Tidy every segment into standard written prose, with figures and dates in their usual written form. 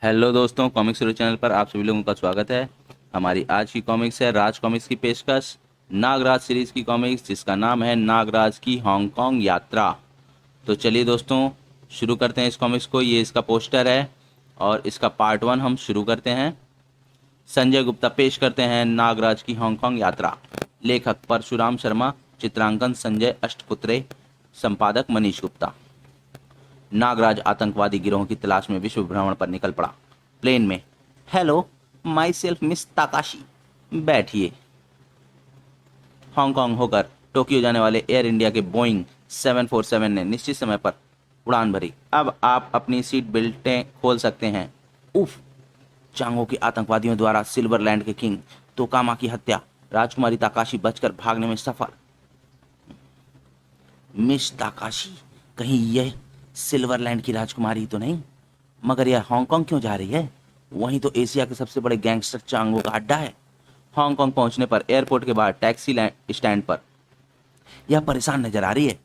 Hello दोस्तों, comics hero channel पर आप सभी लोगों का स्वागत है। हमारी आज की कॉमिक्स है राज कॉमिक्स की पेशकश नागराज सीरीज की कॉमिक्स, जिसका नाम है नागराज की हांगकांग यात्रा। तो चलिए दोस्तों, शुरू करते हैं इस कॉमिक्स को। ये इसका पोस्टर है और इसका पार्ट 1 हम शुरू करते हैं। संजय गुप्ता पेश करते हैं नागराज की हांगकांग यात्रा। लेखक परशुराम शर्मा, चित्रांकन संजय अष्टपुत्रे, संपादक मनीष गुप्ता। नागराज आतंकवादी गिरोह की तलाश में विश्व भ्रमण पर निकल पड़ा। प्लेन में, hello, my self miss Takashi, बैठिए। हांगकांग होकर टोक्यो जाने वाले एयर इंडिया के बोइंग 747 ने निश्चित समय पर उड़ान भरी। अब आप अपनी सीट बेल्टें खोल सकते हैं। उफ। चांगो के आतंकवादियों द्वारा सिल्वरलैंड के किंग तोकामा की हत्या, राजकुमारी ताकाशी बचकर भागने में सफल। मिस ताकाशी, कहीं यह सिल्वरलैंड की राजकुमारी तो नहीं? मगर यह हांगकांग क्यों जा रही है? वहीं तो एशिया के सबसे बड़े गैंगस्टर चांगो का अड्डा है। हांगकांग पहुंचने पर एयरपोर्ट के बाहर टैक्सी स्टैंड पर यह परेशान नजर आ रही है।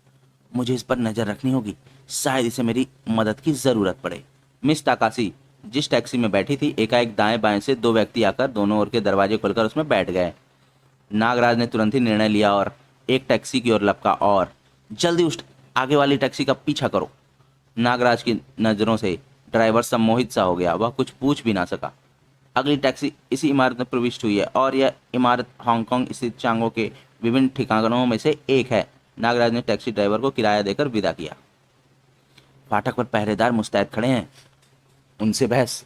मुझे इस पर नजर रखनी होगी, शायद इसे मेरी मदद की जरूरत पड़े। मिस ताकाशी जिस टैक्सी में बैठी थी, एकाएक दाएं बाएं से दो व्यक्ति आकर दोनों ओर के दरवाजे खोलकर उसमें बैठ गए। नागराज ने तुरंत ही निर्णय लिया और एक टैक्सी की ओर लपका और जल्दी उस आगे वाली टैक्सी का पीछा करो। नागराज की नजरों से ड्राइवर सम्मोहित सा हो गया, वह कुछ पूछ भी ना सका। अगली टैक्सी इसी इमारत में प्रविष्ट हुई है और यह इमारत हांगकांग स्थित चांगो के विभिन्न ठिकानों में से एक है। नागराज ने टैक्सी ड्राइवर को किराया देकर विदा किया। फाटक पर पहरेदार मुस्तैद खड़े हैं, उनसे बहस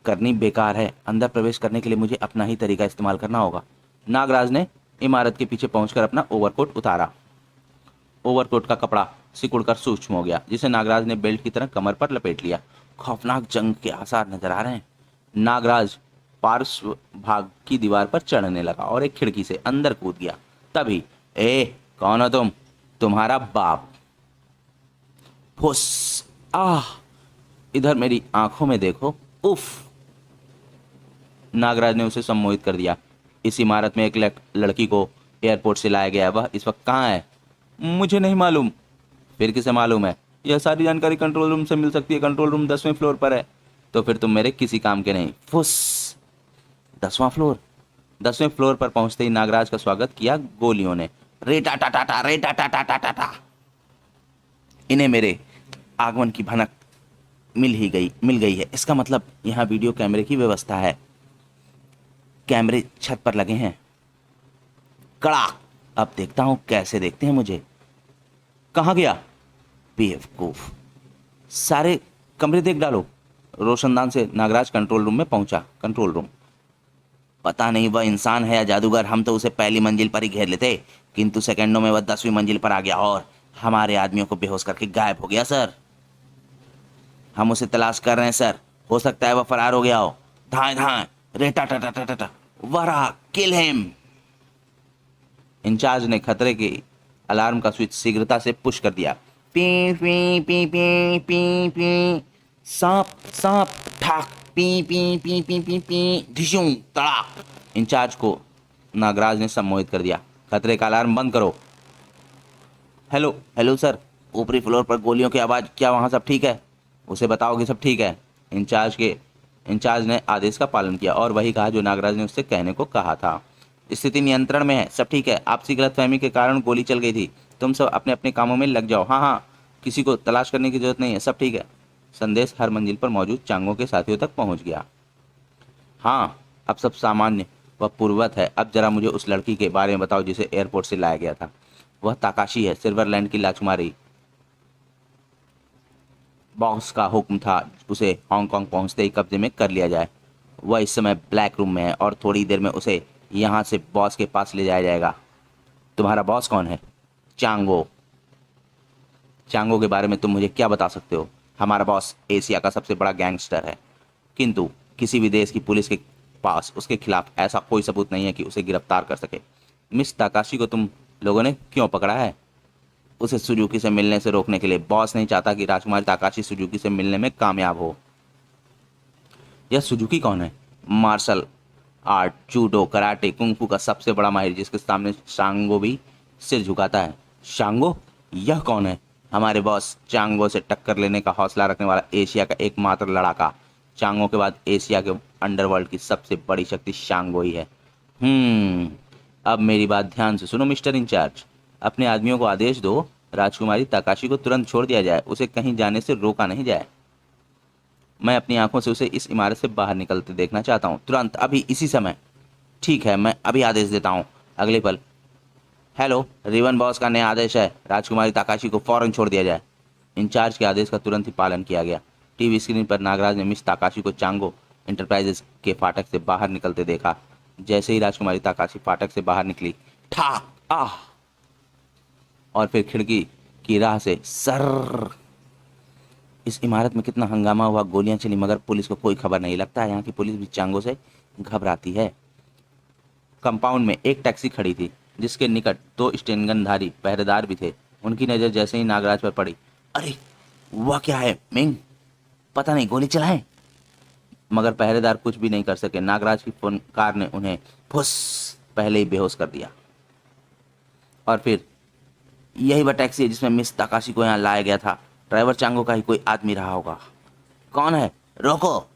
करनी बेकार है। अंदर प्रवेश करने के लिए मुझे अपना ही तरीका इस्तेमाल करना होगा। नागराज ने इमारत के पीछे पहुंचकर अपना ओवरकोट उतारा। ओवरकोट का कपड़ा सिकुड़कर सूक्ष्म हो गया, जिसे नागराज ने बेल्ट की तरह कमर पर लपेट लिया। खौफनाक जंग के आसार नजर आ रहे हैं। नागराज पार्श्व भाग की दीवार पर चढ़ने लगा और एक खिड़की से अंदर कूद गया। तभी, ए, कौन हो तुम? तुम्हारा बाप। फुस। आह। इधर मेरी आंखों में देखो। उफ। नागराज ने उसे सम्मोहित कर दिया। इस इमारत में एक लड़की को एयरपोर्ट से लाया गया है। वह इस वक्त कहाँ है? मुझे नहीं मालूम। फिर किसे मालूम है? यह सारी जानकारी कंट्रोल रूम से मिल सकती है। कंट्रोल रूम 10वें फ्लोर पर है। तो फिर तुम मेरे किसी काम के नहीं। फुस। 10वां फ्लोर। 10वें फ्लोर पर पहुंचते ही नागराज का स्वागत किया गोलियों ने। रेटा टाटा टा, रेटा टाटा टाटा टा। इन्हें मेरे आगमन की भनक मिल गई है। इसका मतलब यहाँ वीडियो कैमरे की व्यवस्था है। कैमरे छत पर लगे हैं। कड़ाक। अब देखता हूं कैसे देखते हैं मुझे। कहाँ गया बेवकूफ? सारे कमरे देख डालो। रोशनदान से नागराज कंट्रोल रूम में पहुंचा। Control room. पता नहीं वह इंसान है या जादूगर। हम तो उसे पहली मंजिल पर ही घेर लेते, किंतु सेकंडों में वह 10वीं मंजिल पर आ गया और हमारे आदमियों को बेहोश करके गायब हो गया। सर, हम उसे तलाश कर रहे हैं सर। हो सकता है वह फरार हो गया हो। धाए धाए, रेटा टा टा टा टा टा, वरा किल हिम। इंचार्ज ने खतरे के अलार्म का स्विच शीघ्रता से पुश कर दिया। पी पी पी पी पी पी। सांप सांप, ठाक। पी पी पी पी पी पी, ढिशूं, तड़ाक। इंचार्ज को नागराज ने सम्मोहित कर दिया। खतरे का अलार्म बंद करो। हेलो हेलो सर, ऊपरी फ्लोर पर गोलियों की आवाज़। क्या वहाँ सब ठीक है? उसे बताओ कि सब ठीक है। इंचार्ज ने आदेश का पालन किया और वही कहा जो नागराज ने उससे कहने को कहा था। स्थिति नियंत्रण में है, सब ठीक है। आपसी गलतफहमी के कारण गोली चल गई थी। तुम सब अपने अपने कामों में लग जाओ। हाँ हाँ, किसी को तलाश करने की जरूरत नहीं है, सब ठीक है। संदेश हर मंजिल पर मौजूद चांगो के साथियों तक पहुंच गया। हाँ, अब सब सामान्य व पूर्ववत है। अब जरा मुझे उस लड़की के बारे में बताओ जिसे एयरपोर्ट से लाया गया था। वह ताकाशी है, सिल्वरलैंड की राजकुमारी। बॉस का हुक्म था उसे हांगकांग पहुंचते ही कब्जे में कर लिया जाए। वह इस समय ब्लैक रूम में है और थोड़ी देर में उसे यहाँ से बॉस के पास ले जाया जाएगा। तुम्हारा बॉस कौन है? चांगो। चांगो के बारे में तुम मुझे क्या बता सकते हो? हमारा बॉस एशिया का सबसे बड़ा गैंगस्टर है, किंतु किसी भी देश की पुलिस के पास उसके खिलाफ ऐसा कोई सबूत नहीं है कि उसे गिरफ्तार कर सके। मिस ताकाशी को तुम लोगों ने क्यों पकड़ा है? उसे सुजुकी से मिलने से रोकने के लिए। बॉस नहीं चाहता कि राजकुमारी ताकाशी सुजुकी से मिलने में कामयाब हो। यह सुजुकी कौन है? Martial art, judo, karate, kung fu का सबसे बड़ा माहिर, जिसके सामने शांगो भी सिर झुकाता है। शांगो? यह कौन है? हमारे बॉस चांगो से टक्कर लेने का हौसला रखने वाला एशिया का एकमात्र लड़ाका। चांगो के बाद एशिया के अंडरवर्ल्ड की सबसे बड़ी शक्ति शांगो ही है। अब मेरी बात ध्यान से सुनो मिस्टर इंचार्ज। अपने आदमियों को आदेश दो, राजकुमारी ताकाशी को तुरंत छोड़ दिया जाए, उसे कहीं जाने से रोका नहीं जाए। मैं अपनी आंखों से उसे इस इमारत से बाहर निकलते देखना चाहता हूँ, तुरंत, अभी, इसी समय। ठीक है, मैं अभी आदेश देता हूँ। अगले पल, हेलो, रिवन बॉस का नया आदेश है, राजकुमारी ताकाशी को फौरन छोड़ दिया जाए। इंचार्ज के आदेश का तुरंत ही पालन किया गया। टीवी स्क्रीन पर नागराज ने मिस ताकाशी को चांगो इंटरप्राइजेस के फाटक से बाहर निकलते देखा। जैसे ही राजकुमारी ताकाशी फाटक से बाहर निकली, ठाक, आह, और फिर खिड़की की राह से सर। इस इमारत में कितना हंगामा हुआ, गोलियां चली, मगर पुलिस को कोई खबर नहीं। लगता है यहाँ की पुलिस भी चांगो से घबराती है। कंपाउंड में एक टैक्सी खड़ी थी, जिसके निकट 2 स्टेनगनधारी पहरेदार भी थे। उनकी नज़र जैसे ही नागराज पर पड़ी, अरे वह क्या है मिंग, पता नहीं, गोली चलाएं। मगर पहरेदार कुछ भी नहीं कर सके। नागराज की कार ने उन्हें फुस पहले ही बेहोश कर दिया। और फिर यही वह टैक्सी है जिसमें मिस ताकाशी को यहाँ लाया गया था। ड्राइवर चांगो का ही कोई आदमी रहा होगा। कौन है, रोको।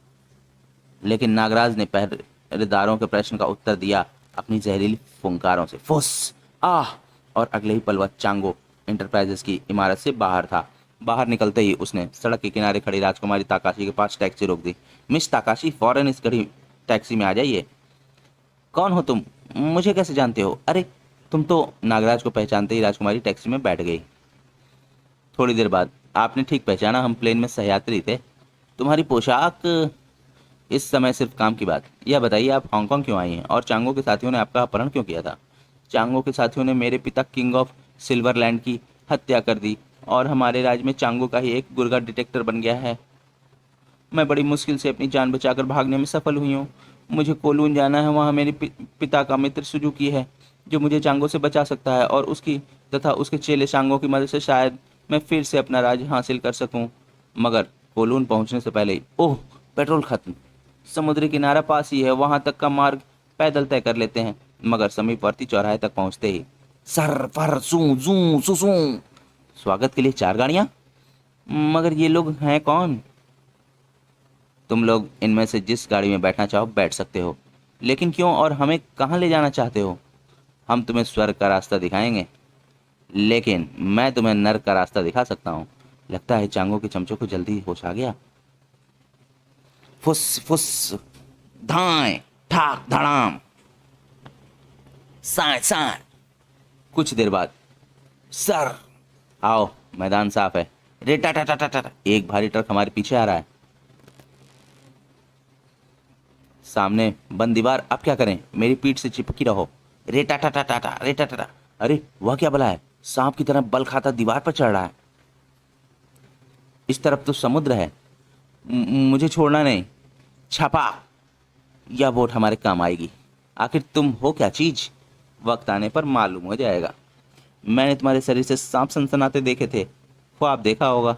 लेकिन नागराज ने पहरेदारों के प्रश्न का उत्तर दिया अपनी जहरीली फुंकारों से, फुस, आह, और अगले ही पल वह चांगो इंटरप्राइजेस की इमारत से बाहर था। बाहर निकलते ही उसने सड़क के किनारे खड़ी राजकुमारी ताकाशी के पास टैक्सी रोक दी। मिस ताकाशी, फौरन इस घड़ी टैक्सी में आ जाइए। कौन हो तुम, मुझे कैसे जानते हो? अरे तुम तो, नागराज को पहचानते ही राजकुमारी टैक्सी में बैठ गई। थोड़ी देर बाद, आपने ठीक पहचाना, हम प्लेन में सहयात्री थे। तुम्हारी पोशाक, इस समय सिर्फ काम की बात। यह बताइए आप हांगकांग क्यों आई हैं, और चांगो के साथियों ने आपका अपहरण क्यों किया था? चांगो के साथियों ने मेरे पिता किंग ऑफ सिल्वरलैंड की हत्या कर दी, और हमारे राज्य में चांगो का ही एक गुर्गा डिटेक्टर बन गया है। मैं बड़ी मुश्किल से अपनी जान बचाकर भागने में सफल हुई हूँ। मुझे कोलून जाना है, वहाँ मेरे पिता का मित्र सुजुकी है, जो मुझे चांगो से बचा सकता है, और उसकी तथा उसके चेले शांगो की मदद से शायद मैं फिर से अपना राज्य हासिल कर सकूं। मगर कोलून पहुंचने से पहले ही, ओह, पेट्रोल खत्म। समुद्री किनारा पास ही है, वहां तक का मार्ग पैदल तय कर लेते हैं। मगर समीपवर्ती चौराहे तक पहुंचते ही, सर फर सू जू सुसू, स्वागत के लिए 4 गाड़ियां। मगर ये लोग हैं कौन? तुम लोग इनमें से जिस गाड़ी में बैठना चाहो बैठ सकते हो। लेकिन क्यों, और हमें कहाँ ले जाना चाहते हो? हम तुम्हें स्वर्ग का रास्ता दिखाएंगे, लेकिन मैं तुम्हें नर्क का रास्ता दिखा सकता हूँ। लगता है चांगो के चमचों को जल्दी होश आ गया। फुस फुस, धाए, ठाक धड़ाम, साए साए। कुछ देर बाद, सर आओ, मैदान साफ है। रे टा टा टा टा टा, एक भारी ट्रक हमारे पीछे आ रहा है। सामने बंद दीवार, अब क्या करें? मेरी पीठ से चिपकी रहो। रे टा टा टा टा टा, रे टा टा टा। अरे वह क्या बला है, सांप की तरह बल खाता दीवार पर चढ़ रहा है। इस तरफ तो समुद्र है, मुझे छोड़ना नहीं। छापा, यह वोट हमारे काम आएगी। आखिर तुम हो क्या चीज? वक्त आने पर मालूम हो जाएगा। मैंने तुम्हारे शरीर से सांप सनसनाते देखे थे, ख्वाब देखा होगा।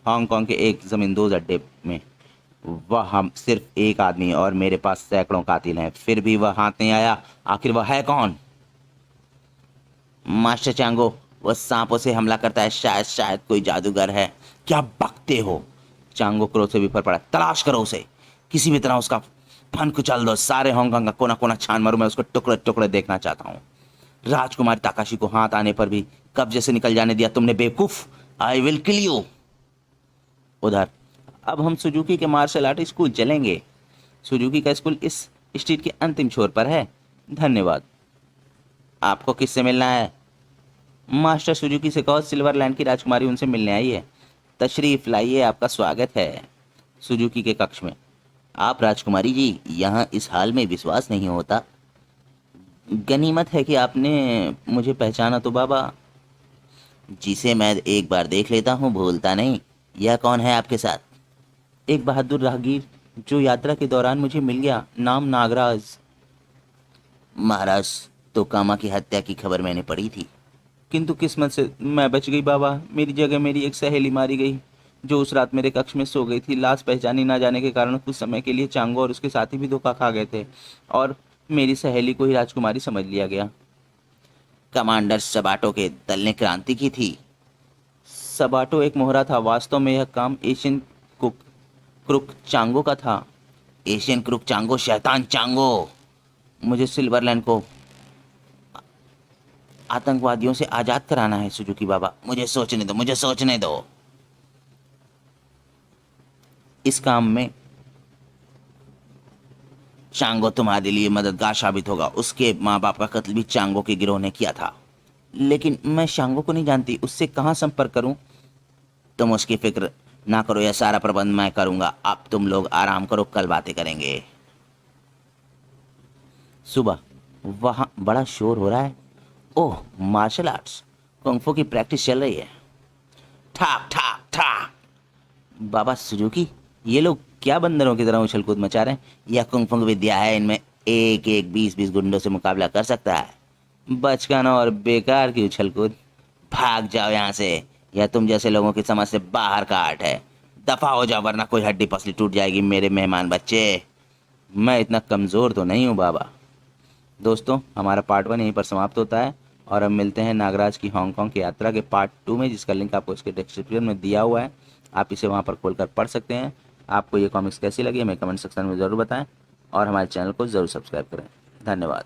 हांगकांग के एक जमींदोज अड्डे में, वह हम सिर्फ एक आदमी, और मेरे पास सैकड़ों कातिल हैं, फिर भी वह हाथ नहीं आया। आखिर वह है कौन? मास्टर चांगो, वह सांपों से हमला करता है, शायद शायद कोई जादूगर है। क्या बकते हो? चांगो क्रोध से विफर पड़ा। तलाश करो उसे, किसी भी तरह उसका फन कुचल दो। सारे हांगकांग का कोना कोना छान मारूं, मैं उसको टुकड़े टुकड़े देखना चाहता हूँ। राजकुमारी ताकाशी को हाथ आने पर भी कब्जे से निकल जाने दिया तुमने, बेवकूफ। I will kill you. उधर, अब हम सुजुकी के मार्शल आर्ट स्कूल चलेंगे। सुजुकी का स्कूल इस स्ट्रीट के अंतिम छोर पर है। धन्यवाद। आपको किससे मिलना है? मास्टर सुजुकी से कहो सिल्वरलैंड की राजकुमारी उनसे मिलने आई है। तशरीफ लाइए, आपका स्वागत है। सुजुकी के कक्ष में, आप राजकुमारी जी, यहाँ इस हाल में विश्वास नहीं होता। गनीमत है कि आपने मुझे पहचाना तो बाबा। जिसे मैं एक बार देख लेता हूँ भूलता नहीं। यह कौन है आपके साथ? एक बहादुर राहगीर, जो यात्रा के दौरान मुझे मिल गया, नाम नागराज। महाराज, तो कामा की हत्या की खबर मैंने पढ़ी थी, किंतु किस्मत से मैं बच गई बाबा। मेरी जगह मेरी एक सहेली मारी गई, जो उस रात मेरे कक्ष में सो गई थी। लाश पहचानी ना जाने के कारण कुछ समय के लिए चांगो और उसके साथी भी धोखा खा गए थे, और मेरी सहेली को ही राजकुमारी समझ लिया गया। कमांडर सबाटो के दल ने क्रांति की थी। सबाटो एक मोहरा था, वास्तव में यह काम एशियन कुक क्रुक चांगो का था। एशियन क्रुक चांगो, शैतान चांगो। मुझे सिल्वरलैंड को आतंकवादियों से आजाद कराना है सुजुकी बाबा। मुझे सोचने दो, मुझे सोचने दो। इस काम में चांगो तुम्हारे लिए मददगार साबित होगा। उसके माँ बाप का कत्ल भी चांगो के गिरोह ने किया था। लेकिन मैं चांगो को नहीं जानती, उससे कहाँ संपर्क करूं? तुम उसकी फिक्र ना करो, यह सारा प्रबंध मैं करूंगा। अब तुम लोग आराम करो, कल बातें करेंगे। सुबह वहां बड़ा शोर हो रहा है। ओह, मार्शल आर्ट्स कुंग फू की प्रैक्टिस चल रही है। ठाक ठाक ठाक। बाबा सुजुकी, ये लोग क्या बंदरों की तरह उछल कूद मचा रहे हैं? यह कुंग फू विद्या है, इनमें एक एक 20-20 गुंडों से मुकाबला कर सकता है। बचकाना और बेकार की उछल कूद। भाग जाओ यहाँ से। यह तुम जैसे लोगों की समझ से बाहर का आर्ट है। दफा हो जाओ वरना कोई हड्डी पसली टूट जाएगी मेरे मेहमान बच्चे। मैं इतना कमज़ोर तो नहीं हूँ बाबा। दोस्तों, हमारा पार्ट 1 यहीं पर समाप्त होता है और अब मिलते हैं नागराज की हांगकांग की यात्रा के पार्ट 2 में, जिसका लिंक आपको इसके डिस्क्रिप्शन में दिया हुआ है। आप इसे वहाँ पर खोलकर पढ़ सकते हैं। आपको ये कॉमिक्स कैसी लगी हमें कमेंट सेक्शन में ज़रूर बताएं और हमारे चैनल को ज़रूर सब्सक्राइब करें। धन्यवाद।